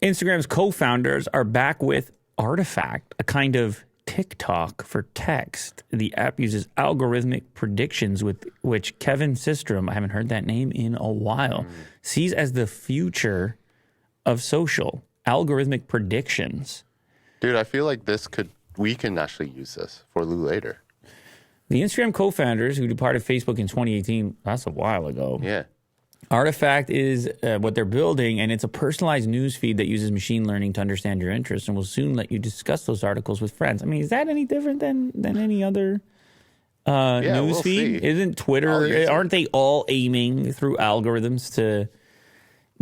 Instagram's co-founders are back with Artifact, a kind of TikTok for text. The app uses algorithmic predictions with which Kevin Systrom, I haven't heard that name in a while, sees as the future of social. Algorithmic predictions. Dude, I feel like we can actually use this for Lou later. The Instagram co-founders who departed Facebook in 2018, that's a while ago. Yeah. Artifact is what they're building, and it's a personalized news feed that uses machine learning to understand your interests and will soon let you discuss those articles with friends. I mean, is that any different than any other news feed? See. Isn't Twitter, aren't they all aiming through algorithms to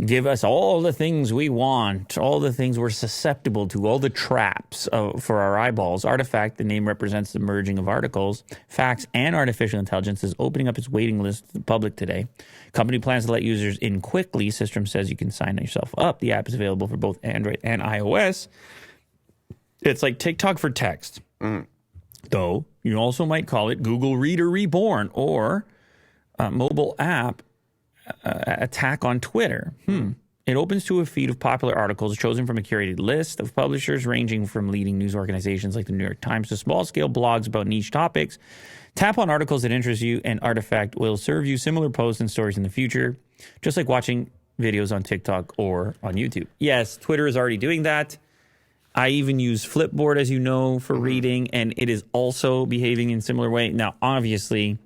give us all the things we want, all the things we're susceptible to, all the traps for our eyeballs? Artifact, the name represents the merging of articles, facts, and artificial intelligence, is opening up its waiting list to the public today. Company plans to let users in quickly. System says you can sign yourself up. The app is available for both Android and iOS. It's like TikTok for text. Though you also might call it Google Reader Reborn or mobile app attack on Twitter. It opens to a feed of popular articles chosen from a curated list of publishers ranging from leading news organizations like the New York Times to small-scale blogs about niche topics. Tap on articles that interest you, and Artifact will serve you similar posts and stories in the future, just like watching videos on TikTok or on YouTube. Yes, Twitter is already doing that. I even use Flipboard, as you know, for reading, and it is also behaving in a similar way. Now, obviously,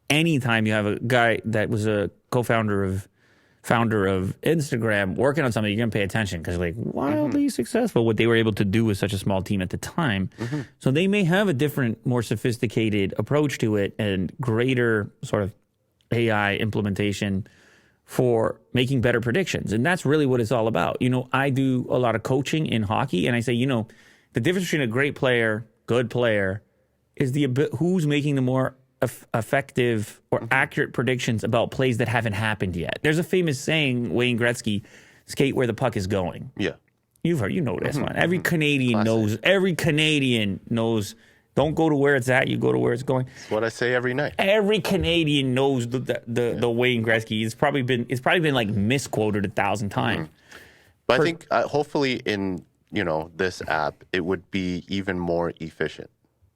anytime you have a guy that was a founder of Instagram working on something, you're going to pay attention because like wildly successful what they were able to do with such a small team at the time. So they may have a different, more sophisticated approach to it and greater sort of AI implementation for making better predictions. And that's really what it's all about. You know, I do a lot of coaching in hockey, and I say, you know, the difference between a great player, good player, is who's making the more effective or accurate predictions about plays that haven't happened yet. There's a famous saying, Wayne Gretzky, skate where the puck is going. Yeah. You know this one. Every Canadian knows, don't go to where it's at, you go to where it's going. That's what I say every night. Every Canadian knows the Wayne Gretzky. It's probably been like misquoted 1,000 times. But I think hopefully in, this app, it would be even more efficient.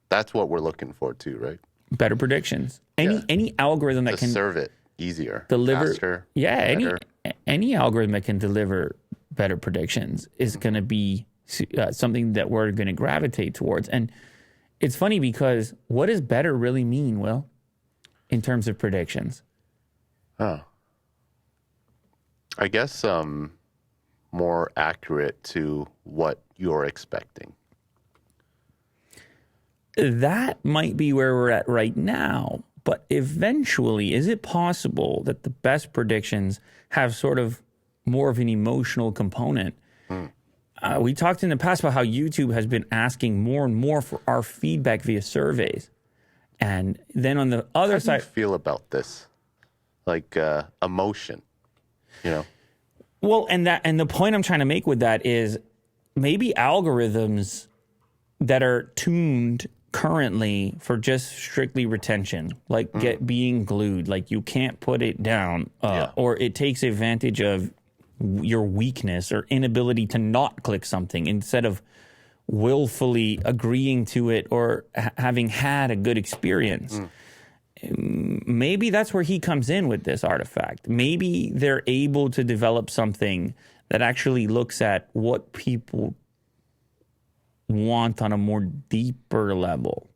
That's what we're looking for too, right? Better predictions. Any algorithm that can serve it easier, deliver, faster, better. Any algorithm that can deliver better predictions is going to be something that we're going to gravitate towards. And it's funny because what does better really mean, Will, in terms of predictions? I guess more accurate to what you're expecting. That might be where we're at right now. But eventually, is it possible that the best predictions have sort of more of an emotional component? We talked in the past about how YouTube has been asking more and more for our feedback via surveys. And then on the other side... How do you feel about this? Like emotion, Well, and the point I'm trying to make with that is maybe algorithms that are tuned currently for just strictly retention, like being glued, like you can't put it down, or it takes advantage of your weakness or inability to not click something instead of willfully agreeing to it or having had a good experience. Maybe that's where he comes in with this Artifact. Maybe they're able to develop something that actually looks at what people want on a more deeper level.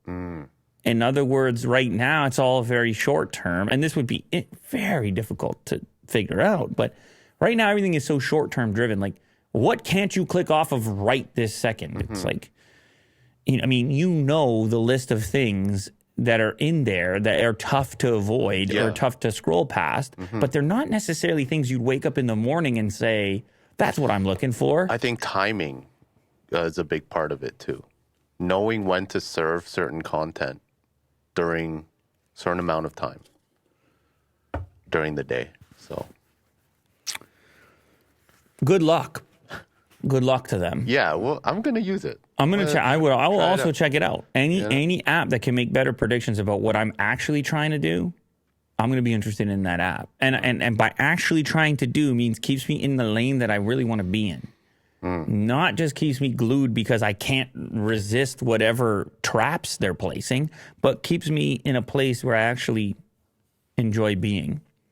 In other words, right now, it's all very short term, and this would be very difficult to figure out. But right now, everything is so short term driven. Like, what can't you click off of right this second? It's like, the list of things that are in there that are tough to avoid or tough to scroll past, but they're not necessarily things you'd wake up in the morning and say, that's what I'm looking for. I think timing is a big part of it too. Knowing when to serve certain content during a certain amount of time during the day. So good luck. Good luck to them. Yeah, well, I'm going to use it. I'm going to check. I will also check it out. Any app that can make better predictions about what I'm actually trying to do, I'm going to be interested in that app. And by actually trying to do means keeps me in the lane that I really want to be in. Not just keeps me glued because I can't resist whatever traps they're placing, but keeps me in a place where I actually enjoy being.